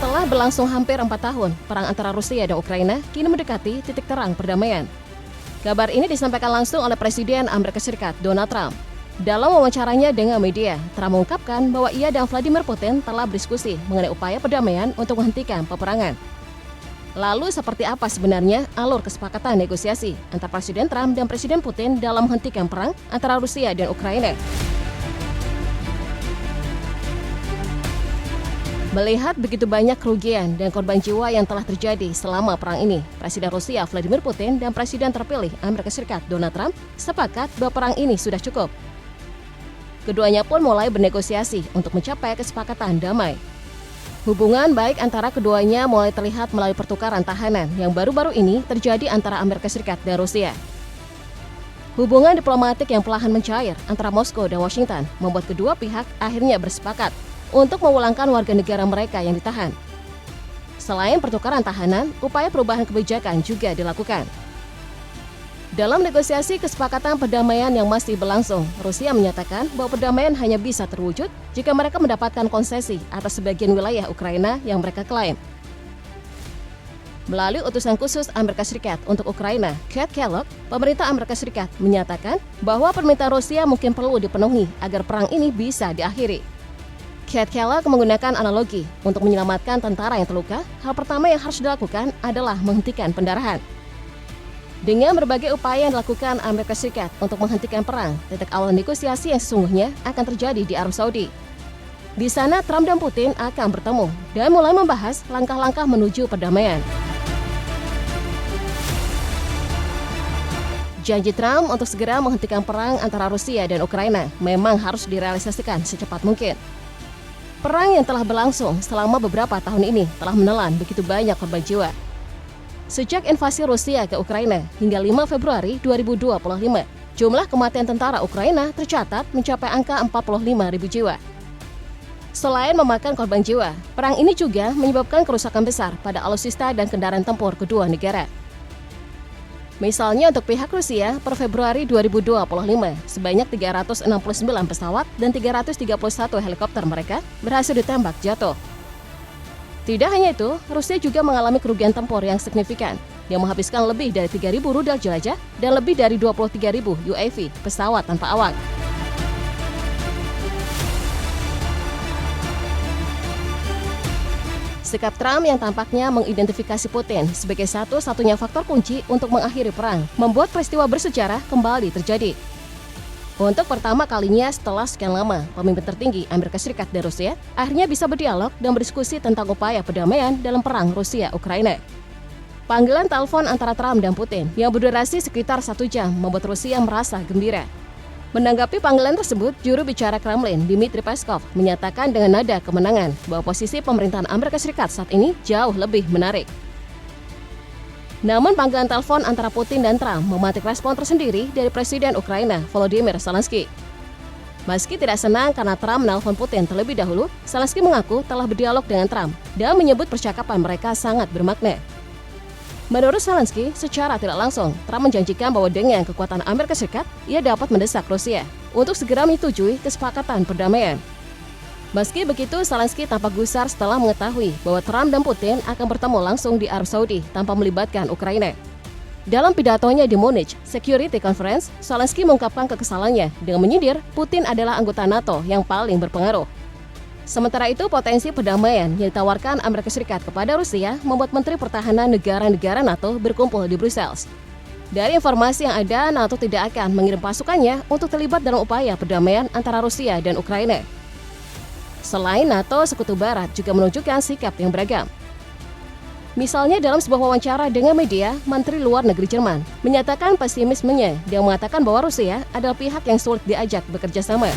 Setelah berlangsung hampir 4 tahun, perang antara Rusia dan Ukraina kini mendekati titik terang perdamaian. Kabar ini disampaikan langsung oleh Presiden Amerika Serikat Donald Trump. Dalam wawancaranya dengan media, Trump mengungkapkan bahwa ia dan Vladimir Putin telah berdiskusi mengenai upaya perdamaian untuk menghentikan peperangan. Lalu seperti apa sebenarnya alur kesepakatan negosiasi antara Presiden Trump dan Presiden Putin dalam menghentikan perang antara Rusia dan Ukraina? Melihat begitu banyak kerugian dan korban jiwa yang telah terjadi selama perang ini, Presiden Rusia Vladimir Putin dan Presiden terpilih Amerika Serikat Donald Trump sepakat bahwa perang ini sudah cukup. Keduanya pun mulai bernegosiasi untuk mencapai kesepakatan damai. Hubungan baik antara keduanya mulai terlihat melalui pertukaran tahanan yang baru-baru ini terjadi antara Amerika Serikat dan Rusia. Hubungan diplomatik yang perlahan mencair antara Moskow dan Washington membuat kedua pihak akhirnya bersepakat untuk memulangkan warga negara mereka yang ditahan. Selain pertukaran tahanan, upaya perubahan kebijakan juga dilakukan. Dalam negosiasi kesepakatan perdamaian yang masih berlangsung, Rusia menyatakan bahwa perdamaian hanya bisa terwujud jika mereka mendapatkan konsesi atas sebagian wilayah Ukraina yang mereka klaim. Melalui utusan khusus Amerika Serikat untuk Ukraina, Keith Kellogg, pemerintah Amerika Serikat menyatakan bahwa permintaan Rusia mungkin perlu dipenuhi agar perang ini bisa diakhiri. Keith Kellogg menggunakan analogi untuk menyelamatkan tentara yang terluka. Hal pertama yang harus dilakukan adalah menghentikan pendarahan. Dengan berbagai upaya yang dilakukan Amerika Serikat untuk menghentikan perang, titik awal negosiasi yang sesungguhnya akan terjadi di Arab Saudi. Di sana, Trump dan Putin akan bertemu dan mulai membahas langkah-langkah menuju perdamaian. Janji Trump untuk segera menghentikan perang antara Rusia dan Ukraina memang harus direalisasikan secepat mungkin. Perang yang telah berlangsung selama beberapa tahun ini telah menelan begitu banyak korban jiwa. Sejak invasi Rusia ke Ukraina hingga 5 Februari 2025, jumlah kematian tentara Ukraina tercatat mencapai angka 45.000 jiwa. Selain memakan korban jiwa, perang ini juga menyebabkan kerusakan besar pada alutsista dan kendaraan tempur kedua negara. Misalnya untuk pihak Rusia, per Februari 2025, sebanyak 369 pesawat dan 331 helikopter mereka berhasil ditembak jatuh. Tidak hanya itu, Rusia juga mengalami kerugian tempur yang signifikan, yang menghabiskan lebih dari 3.000 rudal jelajah dan lebih dari 23.000 UAV, pesawat tanpa awak. Sikap Trump yang tampaknya mengidentifikasi Putin sebagai satu-satunya faktor kunci untuk mengakhiri perang, membuat peristiwa bersejarah kembali terjadi. Untuk pertama kalinya setelah sekian lama, pemimpin tertinggi Amerika Serikat dan Rusia akhirnya bisa berdialog dan berdiskusi tentang upaya perdamaian dalam perang Rusia-Ukraina. Panggilan telepon antara Trump dan Putin yang berdurasi sekitar 1 jam membuat Rusia merasa gembira. Menanggapi panggilan tersebut, juru bicara Kremlin Dmitry Peskov menyatakan dengan nada kemenangan bahwa posisi pemerintahan Amerika Serikat saat ini jauh lebih menarik. Namun panggilan telepon antara Putin dan Trump mematik respon tersendiri dari Presiden Ukraina Volodymyr Zelensky. Meski tidak senang karena Trump menelpon Putin terlebih dahulu, Zelensky mengaku telah berdialog dengan Trump dan menyebut percakapan mereka sangat bermakna. Menurut Zelensky, secara tidak langsung, Trump menjanjikan bahwa dengan kekuatan Amerika Serikat, ia dapat mendesak Rusia untuk segera menyetujui kesepakatan perdamaian. Meski begitu, Zelensky tampak gusar setelah mengetahui bahwa Trump dan Putin akan bertemu langsung di Arab Saudi tanpa melibatkan Ukraina. Dalam pidatonya di Munich Security Conference, Zelensky mengungkapkan kekesalannya dengan menyindir Putin adalah anggota NATO yang paling berpengaruh. Sementara itu, potensi perdamaian yang ditawarkan Amerika Serikat kepada Rusia membuat Menteri Pertahanan negara-negara NATO berkumpul di Brussels. Dari informasi yang ada, NATO tidak akan mengirim pasukannya untuk terlibat dalam upaya perdamaian antara Rusia dan Ukraina. Selain NATO, Sekutu Barat juga menunjukkan sikap yang beragam. Misalnya dalam sebuah wawancara dengan media, Menteri Luar Negeri Jerman menyatakan pesimismenya dan mengatakan bahwa Rusia adalah pihak yang sulit diajak bekerja sama.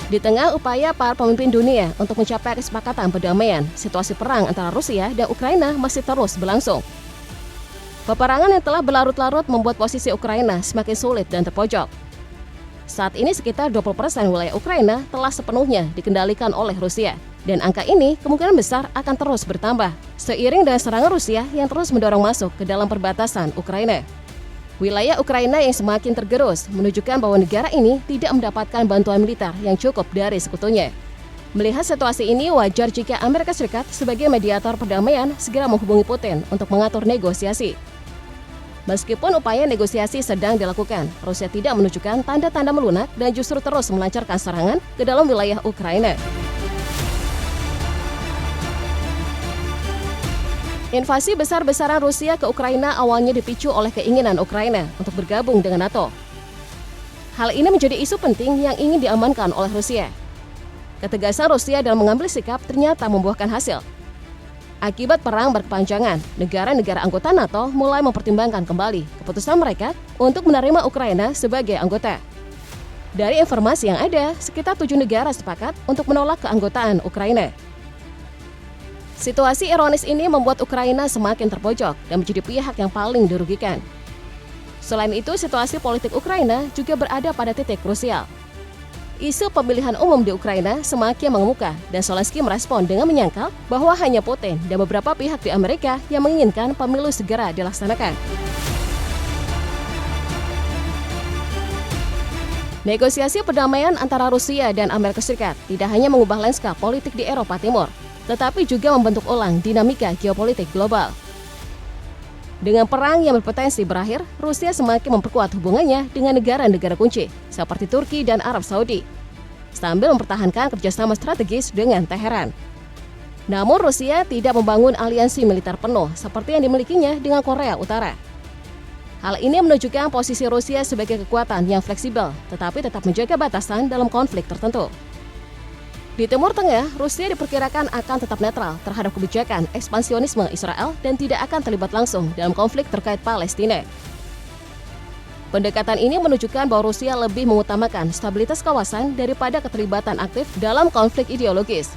Di tengah upaya para pemimpin dunia untuk mencapai kesepakatan perdamaian, situasi perang antara Rusia dan Ukraina masih terus berlangsung. Peperangan yang telah berlarut-larut membuat posisi Ukraina semakin sulit dan terpojok. Saat ini sekitar 20% wilayah Ukraina telah sepenuhnya dikendalikan oleh Rusia. Dan angka ini kemungkinan besar akan terus bertambah, seiring dengan serangan Rusia yang terus mendorong masuk ke dalam perbatasan Ukraina. Wilayah Ukraina yang semakin tergerus menunjukkan bahwa negara ini tidak mendapatkan bantuan militer yang cukup dari sekutunya. Melihat situasi ini, wajar jika Amerika Serikat sebagai mediator perdamaian segera menghubungi Putin untuk mengatur negosiasi. Meskipun upaya negosiasi sedang dilakukan, Rusia tidak menunjukkan tanda-tanda melunak dan justru terus melancarkan serangan ke dalam wilayah Ukraina. Invasi besar-besaran Rusia ke Ukraina awalnya dipicu oleh keinginan Ukraina untuk bergabung dengan NATO. Hal ini menjadi isu penting yang ingin diamankan oleh Rusia. Ketegasan Rusia dalam mengambil sikap ternyata membuahkan hasil. Akibat perang berkepanjangan, negara-negara anggota NATO mulai mempertimbangkan kembali keputusan mereka untuk menerima Ukraina sebagai anggota. Dari informasi yang ada, sekitar 7 negara sepakat untuk menolak keanggotaan Ukraina. Situasi ironis ini membuat Ukraina semakin terpojok dan menjadi pihak yang paling dirugikan. Selain itu, situasi politik Ukraina juga berada pada titik krusial. Isu pemilihan umum di Ukraina semakin mengemuka dan Zelensky merespon dengan menyangkal bahwa hanya Putin dan beberapa pihak di Amerika yang menginginkan pemilu segera dilaksanakan. Negosiasi perdamaian antara Rusia dan Amerika Serikat tidak hanya mengubah lanskap politik di Eropa Timur, tetapi juga membentuk ulang dinamika geopolitik global. Dengan perang yang berpotensi berakhir, Rusia semakin memperkuat hubungannya dengan negara-negara kunci seperti Turki dan Arab Saudi, sambil mempertahankan kerjasama strategis dengan Teheran. Namun Rusia tidak membangun aliansi militer penuh seperti yang dimilikinya dengan Korea Utara. Hal ini menunjukkan posisi Rusia sebagai kekuatan yang fleksibel, tetapi tetap menjaga batasan dalam konflik tertentu. Di Timur Tengah, Rusia diperkirakan akan tetap netral terhadap kebijakan ekspansionisme Israel dan tidak akan terlibat langsung dalam konflik terkait Palestina. Pendekatan ini menunjukkan bahwa Rusia lebih mengutamakan stabilitas kawasan daripada keterlibatan aktif dalam konflik ideologis.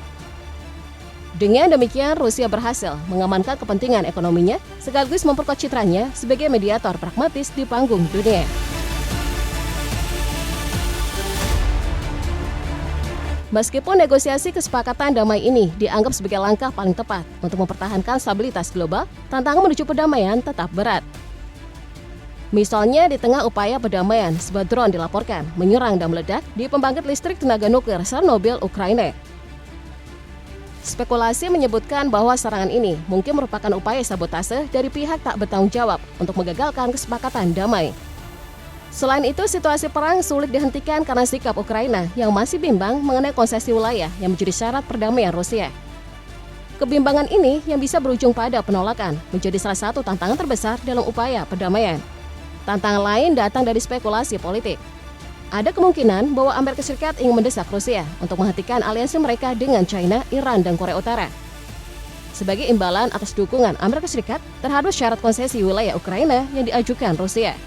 Dengan demikian, Rusia berhasil mengamankan kepentingan ekonominya sekaligus memperkuat citranya sebagai mediator pragmatis di panggung dunia. Meskipun negosiasi kesepakatan damai ini dianggap sebagai langkah paling tepat untuk mempertahankan stabilitas global, tantangan menuju perdamaian tetap berat. Misalnya, di tengah upaya perdamaian, sebuah drone dilaporkan menyerang dan meledak di pembangkit listrik tenaga nuklir Chernobyl, Ukraina. Spekulasi menyebutkan bahwa serangan ini mungkin merupakan upaya sabotase dari pihak tak bertanggung jawab untuk menggagalkan kesepakatan damai. Selain itu, situasi perang sulit dihentikan karena sikap Ukraina yang masih bimbang mengenai konsesi wilayah yang menjadi syarat perdamaian Rusia. Kebimbangan ini yang bisa berujung pada penolakan menjadi salah satu tantangan terbesar dalam upaya perdamaian. Tantangan lain datang dari spekulasi politik. Ada kemungkinan bahwa Amerika Serikat ingin mendesak Rusia untuk menghentikan aliansi mereka dengan China, Iran, dan Korea Utara sebagai imbalan atas dukungan Amerika Serikat terhadap syarat konsesi wilayah Ukraina yang diajukan Rusia.